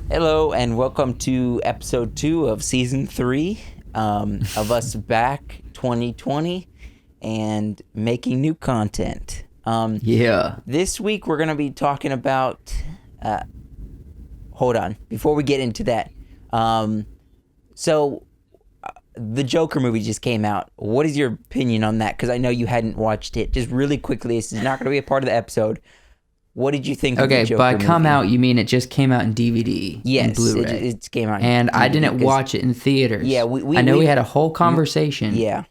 Hello and welcome to episode 2 of season 3 of us back 2020 and making new content. Yeah. This week we're going to be talking about, hold on, before we get into that. So the Joker movie just came out. What is your opinion on that? Because I know you hadn't watched it. Just really quickly, this is not going to be a part of the episode. What did you think of the Joker by movie? come out, you mean it just came out in DVD Yes, and Blu-ray. it came out in and DVD I didn't watch it in theaters. Yeah, I know we had a whole conversation. Yeah.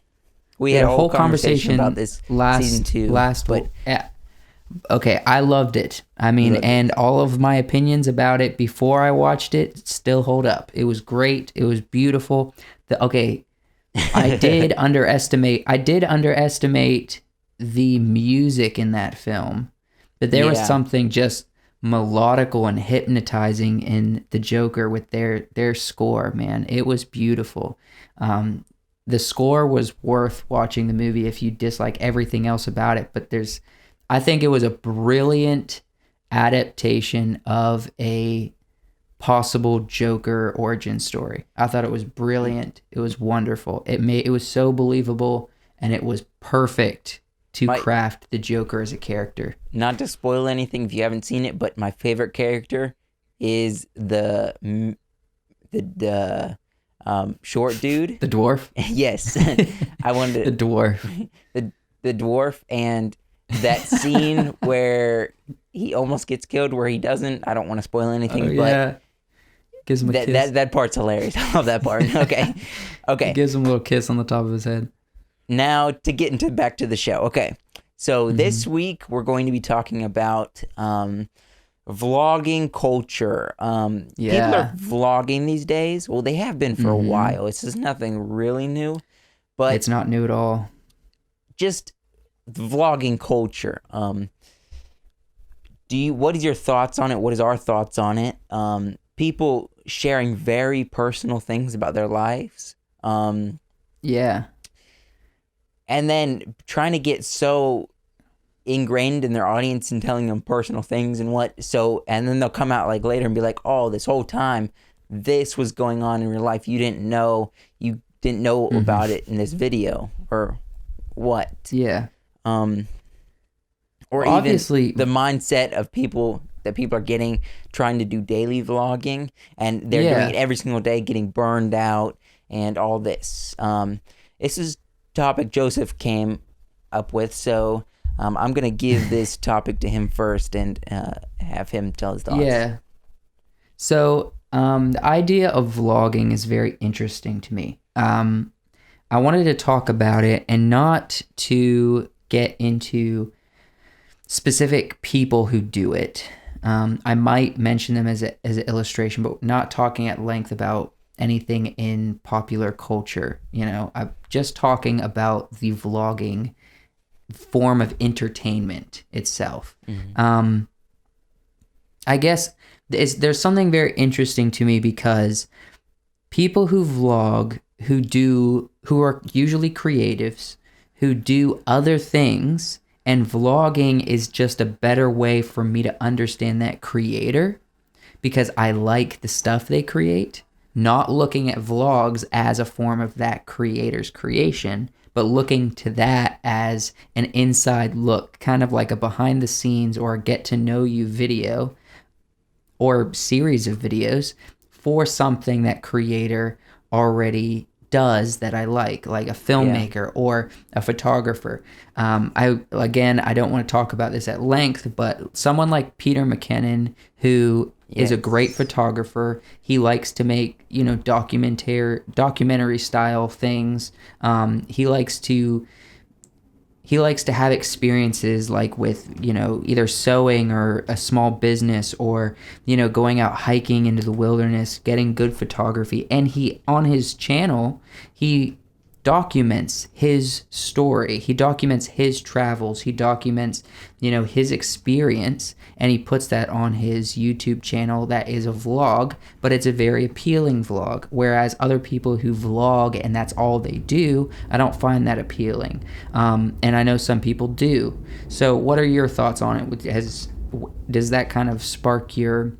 We had a whole conversation about this season 2. Okay, I loved it. I mean, and all of my opinions about it before I watched it still hold up. It was great. It was beautiful. I did underestimate the music in that film. But there was something just melodical and hypnotizing in the Joker with their score, man. It was beautiful. The score was worth watching the movie if you dislike everything else about it. But I think it was a brilliant adaptation of a possible Joker origin story. I thought it was brilliant. It was wonderful. It was so believable, and it was perfect to craft the Joker as a character. Not to spoil anything if you haven't seen it, but my favorite character is the short dude. The dwarf? Yes. I wanted the dwarf. The dwarf, and that scene where he almost gets killed, where he doesn't. I don't want to spoil anything, but gives him a kiss. That part's hilarious. I love that part. Okay. He gives him a little kiss on the top of his head. Now to get back to the show. Okay, so this week we're going to be talking about vlogging culture. People are vlogging these days. Well, they have been for a while. This is nothing really new, but it's not new at all. Just vlogging culture. What is your thoughts on it? What is our thoughts on it? People sharing very personal things about their lives. And then trying to get so ingrained in their audience and telling them personal things and and then they'll come out like later and be like, oh, this whole time this was going on in real life. You didn't know about it in this video or what? Yeah. Or obviously even the mindset of people are getting, trying to do daily vlogging, and they're doing it every single day, getting burned out and all this. This is topic Joseph came up with, so I'm gonna give this topic to him first and have him tell his thoughts. Yeah. So the idea of vlogging is very interesting to me. I wanted to talk about it and not to get into specific people who do it. I might mention them as an illustration, but not talking at length about anything in popular culture. I'm just talking about the vlogging form of entertainment itself. I guess there's something very interesting to me because people who vlog, who are usually creatives, who do other things, and vlogging is just a better way for me to understand that creator because I like the stuff they create. Not looking at vlogs as a form of that creator's creation, but looking to that as an inside look, kind of like a behind the scenes or a get to know you video or series of videos for something that creator already does that I like a filmmaker or a photographer. I don't want to talk about this at length, but someone like Peter McKinnon, who is a great photographer. He likes to make, documentary style things. He likes to have experiences like with, either sewing or a small business or, going out hiking into the wilderness, getting good photography. And on his channel, he documents his story. He documents his travels. He documents, his experience, and he puts that on his YouTube channel that is a vlog, but it's a very appealing vlog. Whereas other people who vlog and that's all they do, I don't find that appealing. And I know some people do. So what are your thoughts on it? Does that kind of spark your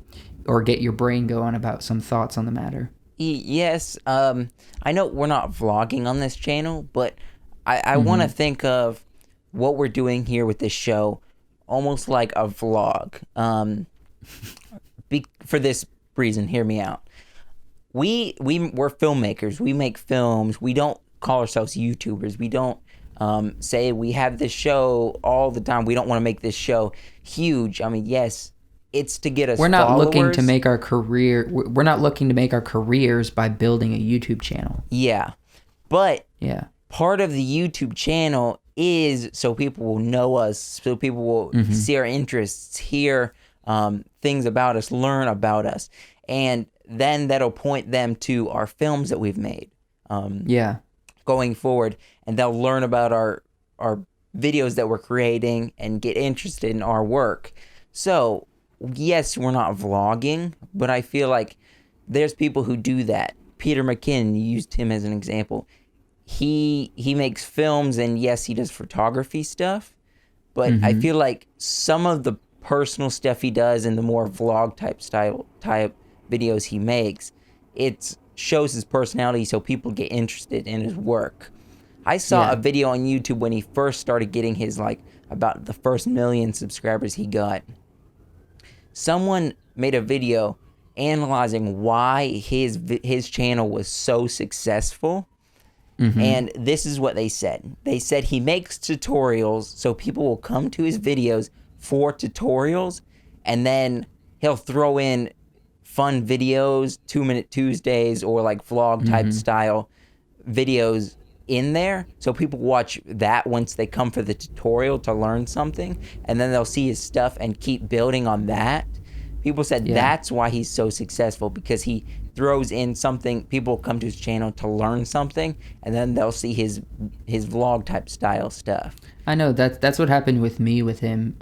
or get your brain going about some thoughts on the matter. Yes, I know we're not vlogging on this channel, but I want to think of what we're doing here with this show almost like a vlog. For this reason, hear me out. We're filmmakers. We make films. We don't call ourselves YouTubers. We don't say we have this show all the time. We don't want to make this show huge. I mean, yes, it's to get us We're not followers. looking to make our career. We're not looking to make our careers by building a YouTube channel. Yeah, but Yeah. part of the YouTube channel is so people will know us, so people will see our interests, hear things about us, learn about us, and then that'll point them to our films that we've made. Going forward, and they'll learn about our videos that we're creating and get interested in our work. So yes, we're not vlogging, but I feel like there's people who do that. Peter McKinnon, you used him as an example. He makes films, and yes, he does photography stuff, but I feel like some of the personal stuff he does and the more vlog type videos he makes, it shows his personality, so people get interested in his work. I saw a video on YouTube when he first started getting his, like, about the first 1 million subscribers he got. Someone made a video analyzing why his channel was so successful. And this is what they said. They said he makes tutorials, so people will come to his videos for tutorials, and then he'll throw in fun videos, 2-Minute Tuesdays, or like vlog type style videos in there. So people watch that once they come for the tutorial to learn something, and then they'll see his stuff and keep building on that. People said that's why he's so successful, because he throws in something. People come to his channel to learn something, and then they'll see his vlog type style stuff. I know that's what happened with me with him.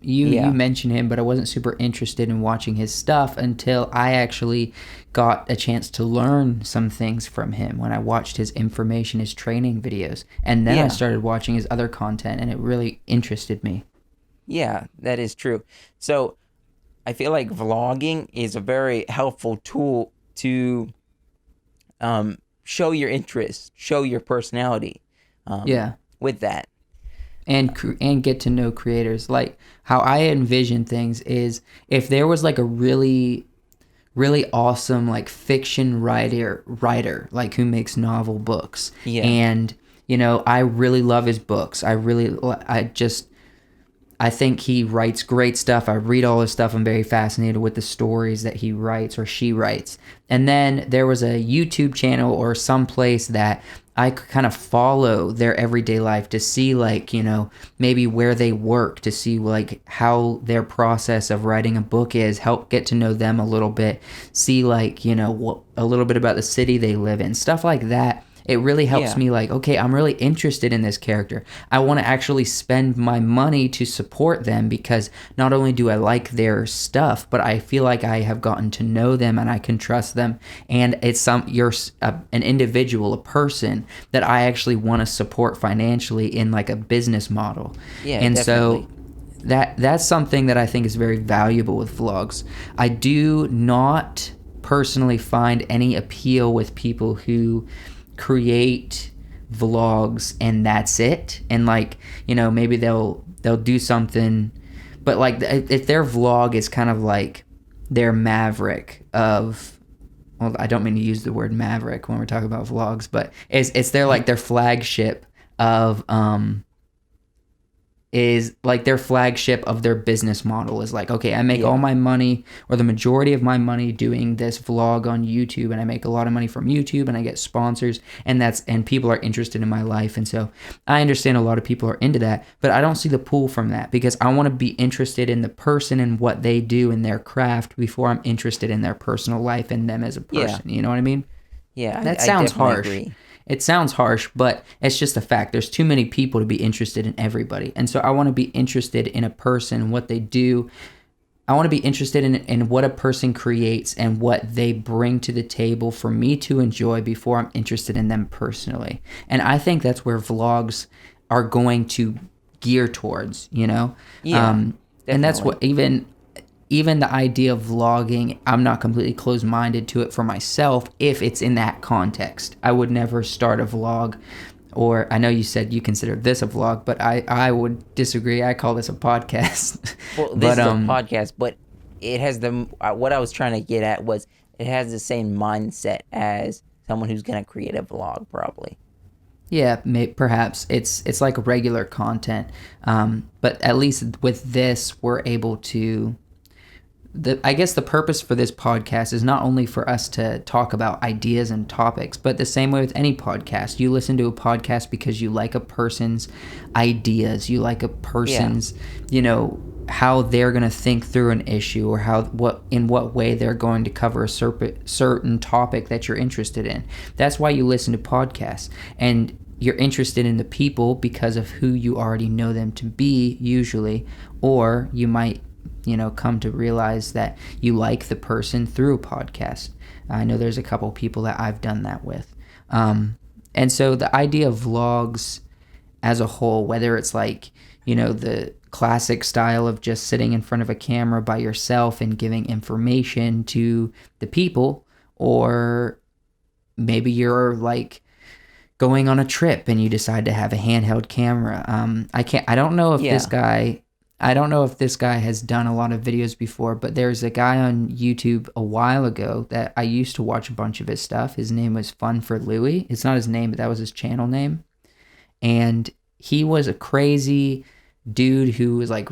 You mentioned him, but I wasn't super interested in watching his stuff until I actually got a chance to learn some things from him when I watched his information, his training videos, and then I started watching his other content, and it really interested me. Yeah, that is true. So I feel like vlogging is a very helpful tool to show your interest, show your personality. With that. And get to know creators. Like, how I envision things is, if there was like a really awesome like fiction writer like who makes novel books, and I really love his books. I think he writes great stuff. I read all his stuff. I'm very fascinated with the stories that he writes or she writes. And then there was a YouTube channel or some place that I could kind of follow their everyday life to see, like, maybe where they work, to see like how their process of writing a book is, help get to know them a little bit, see like, a little bit about the city they live in, stuff like that. It really helps me, like, okay, I'm really interested in this character. I want to actually spend my money to support them, because not only do I like their stuff, but I feel like I have gotten to know them and I can trust them. And it's you're an individual, a person that I actually want to support financially in like a business model. Yeah, and definitely. So that's something that I think is very valuable with vlogs. I do not personally find any appeal with people who create vlogs and that's it, and like, maybe they'll do something, but like if their vlog is kind of like their maverick of, well, I don't mean to use the word maverick when we're talking about vlogs, but it's their like their flagship of is like their flagship of their business model is like, okay, I make all my money, or the majority of my money, doing this vlog on YouTube, and I make a lot of money from YouTube, and I get sponsors, and people are interested in my life. And so I understand a lot of people are into that, but I don't see the pull from that, because I want to be interested in the person and what they do in their craft before I'm interested in their personal life and them as a person. You know what I mean? Yeah, that I sounds definitely harsh. agree. It sounds harsh, but it's just a fact. There's too many people to be interested in everybody. And so I want to be interested in a person, what they do. I want to be interested in what a person creates and what they bring to the table for me to enjoy before I'm interested in them personally. And I think that's where vlogs are going to gear towards, Yeah, and that's what, even even the idea of vlogging, I'm not completely closed-minded to it for myself if it's in that context. I would never start a vlog, or I know you said you consider this a vlog, but I would disagree. I call this a podcast. Well, this is a podcast, but it has what I was trying to get at was it has the same mindset as someone who's going to create a vlog, probably. Yeah, perhaps it's like regular content, but at least with this, we're able to. I guess the purpose for this podcast is not only for us to talk about ideas and topics, but the same way with any podcast. You listen to a podcast because you like a person's ideas, you like a person's, how they're going to think through an issue, or in what way they're going to cover a certain topic that you're interested in. That's why you listen to podcasts, and you're interested in the people because of who you already know them to be usually, or you might come to realize that you like the person through a podcast. I know there's a couple people that I've done that with. And so the idea of vlogs as a whole, whether it's like, the classic style of just sitting in front of a camera by yourself and giving information to the people, or maybe you're like going on a trip and you decide to have a handheld camera. I don't know if this guy has done a lot of videos before, but there's a guy on YouTube a while ago that I used to watch a bunch of his stuff. His name was Fun for Louie. It's not his name, but that was his channel name. And he was a crazy dude who was like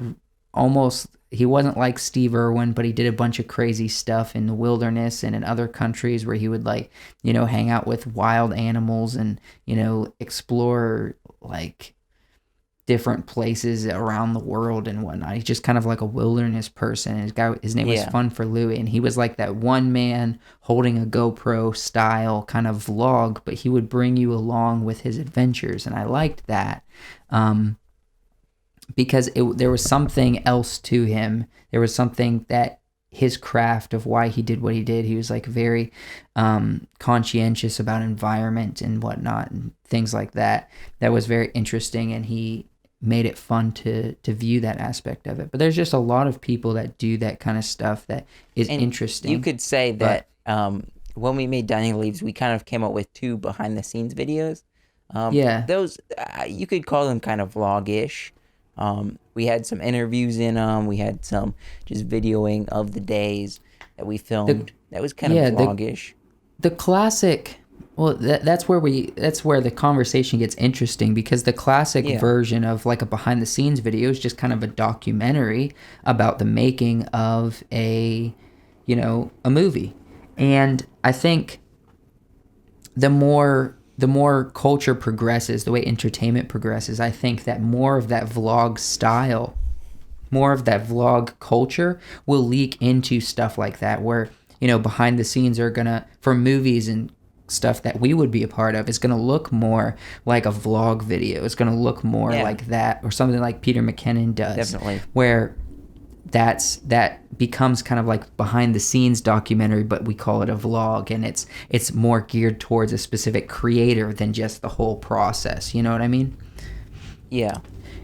he wasn't like Steve Irwin, but he did a bunch of crazy stuff in the wilderness and in other countries where he would hang out with wild animals and, explore like different places around the world and whatnot. He's just kind of like a wilderness person. His name was Fun for Louie, and he was like that one man holding a GoPro style kind of vlog, but he would bring you along with his adventures, and I liked that because there was something else to him. There was something that his craft of why he did what he did. He was like very conscientious about environment and whatnot and things like that. That was very interesting, and he made it fun to view that aspect of it. But there's just a lot of people that do that kind of stuff that is interesting. You could say that when we made Dining Leaves, we kind of came up with 2 behind the scenes videos. Those you could call them kind of vlog-ish. We had some interviews in them. We had some just videoing of the days that we filmed. That was kind of vlog-ish. The classic. Well, that's where the conversation gets interesting, because the classic version of like a behind the scenes video is just kind of a documentary about the making of a movie. And I think the more culture progresses, the way entertainment progresses, I think that more of that vlog style, more of that vlog culture will leak into stuff like that, where, behind the scenes are gonna, for movies and stuff that we would be a part of, is going to look more like a vlog video. It's going to look more like that, or something like Peter McKinnon does. Definitely. Where that becomes kind of like behind the scenes documentary, but we call it a vlog, and it's more geared towards a specific creator than just the whole process. You know what I mean? Yeah.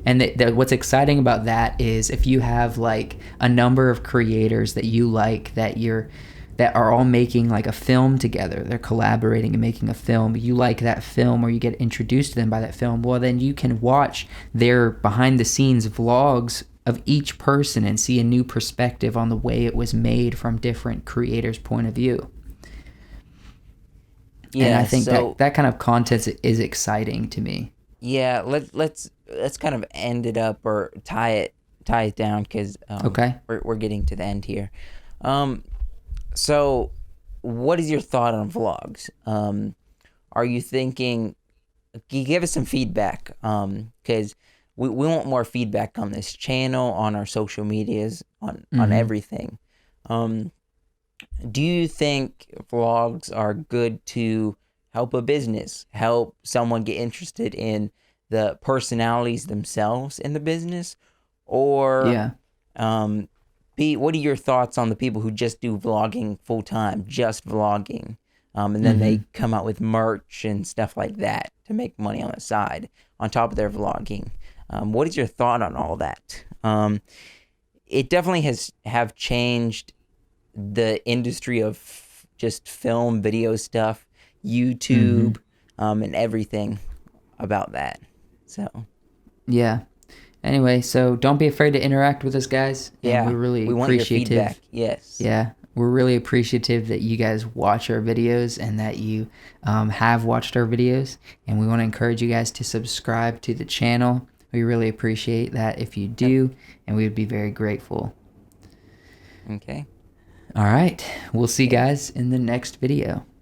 And what's exciting about that is if you have like a number of creators that you like, that are all making like a film together, they're collaborating and making a film, you like that film, or you get introduced to them by that film, well, then you can watch their behind the scenes vlogs of each person and see a new perspective on the way it was made from different creators' point of view. Yeah, and I think that kind of content is exciting to me. Yeah, let's kind of end it up, or tie it down, because we're getting to the end here. So, what is your thought on vlogs? Are you thinking? Can you give us some feedback? Because we want more feedback on this channel, on our social medias, on everything. Do you think vlogs are good to help a business, help someone get interested in the personalities themselves in the business, or what are your thoughts on the people who just do vlogging full time, just vlogging, and then they come out with merch and stuff like that to make money on the side on top of their vlogging? What is your thought on all that? it definitely have changed the industry of just film, video stuff, YouTube, and everything about that. So yeah. Anyway, so don't be afraid to interact with us, guys. And yeah, we're really we want your appreciative. feedback. Yes. Yeah, we're really appreciative that you guys watch our videos and that you have watched our videos. And we want to encourage you guys to subscribe to the channel. We really appreciate that if you do, and we would be very grateful. Okay. All right, we'll see you guys in the next video.